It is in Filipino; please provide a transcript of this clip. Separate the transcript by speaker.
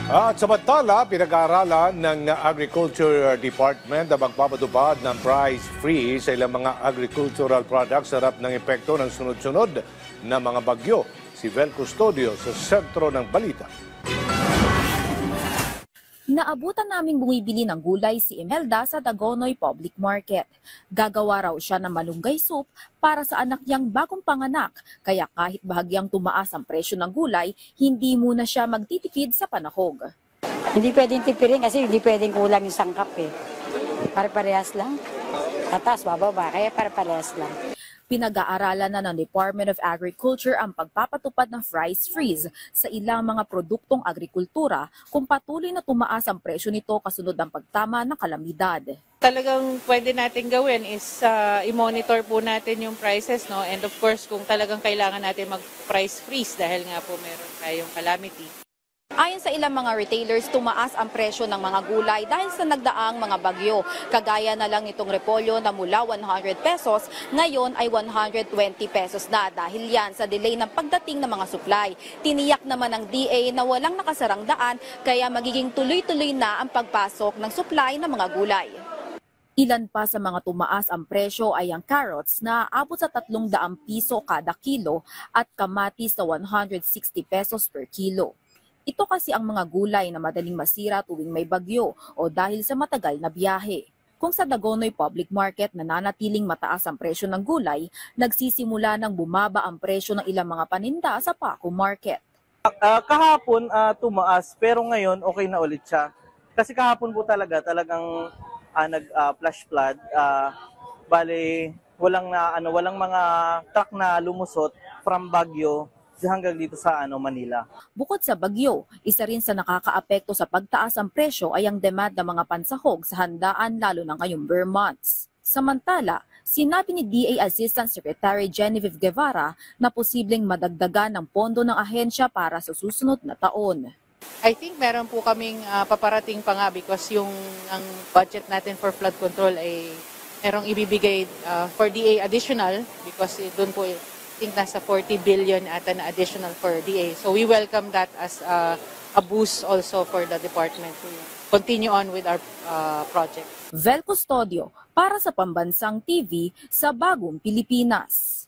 Speaker 1: At samantala, pinag-aaralan ng Agriculture Department na magpapatupad ng price freeze sa ilang mga agricultural products sa harap ng epekto ng sunod-sunod na mga bagyo. Si Vel Custodio sa sentro ng balita.
Speaker 2: Naabutan naming bumibili ng gulay si Imelda sa Dagonoy Public Market. Gagawa raw siya ng malunggay soup para sa anak niyang bagong panganak. Kaya kahit bahagyang tumaas ang presyo ng gulay, hindi muna siya magtitipid sa panahog.
Speaker 3: Hindi pwedeng tipirin kasi hindi pwedeng kulang yung sangkap eh. Pare-parehas lang. Tatas, bababa, kaya pare-parehas lang.
Speaker 2: Pinag-aaralan na ng Department of Agriculture ang pagpapatupad ng price freeze sa ilang mga produktong agrikultura kung patuloy na tumaas ang presyo nito kasunod ng pagtama ng kalamidad.
Speaker 4: Talagang pwede natin gawin is i-monitor po natin yung prices, no? And of course, kung talagang kailangan natin mag-price freeze dahil nga po meron tayong calamity.
Speaker 2: Ayon sa ilang mga retailers, tumaas ang presyo ng mga gulay dahil sa nagdaang mga bagyo. Kagaya na lang nitong repolyo na mula 100 pesos, ngayon ay 120 pesos na dahil yan sa delay ng pagdating ng mga supply. Tiniyak naman ng DA na walang nakasarang daan kaya magiging tuloy-tuloy na ang pagpasok ng supply ng mga gulay. Ilan pa sa mga tumaas ang presyo ay ang carrots na abot sa 300 piso kada kilo at kamatis sa 160 pesos per kilo. Ito kasi ang mga gulay na madaling masira tuwing may bagyo o dahil sa matagal na biyahe. Kung sa Dagonoy Public Market nananatiling mataas ang presyo ng gulay, nagsisimula ng bumaba ang presyo ng ilang mga paninda sa Paco Market.
Speaker 5: Kahapon tumaas pero ngayon okay na ulit siya. Kasi kahapon po talagang nag-flash flood. Bale walang mga truck na lumusot from Baguio hanggang dito sa Manila.
Speaker 2: Bukod sa bagyo, isa rin sa nakakaapekto sa pagtaas ang presyo ay ang demand ng mga pansahog sa handaan lalo na ngayong bare months. Samantala, sinabi ni DA Assistant Secretary Genevieve Guevara na posibleng madagdagan ng pondo ng ahensya para sa susunod na taon.
Speaker 4: I think meron po kaming paparating pa nga because ang budget natin for flood control ay merong ibibigay for DA additional because doon po I think nasa 40 billion ata na additional for DA. So we welcome that as a boost also for the department to continue on with our project.
Speaker 2: Vel Custodio para sa Pambansang TV sa Bagong Pilipinas.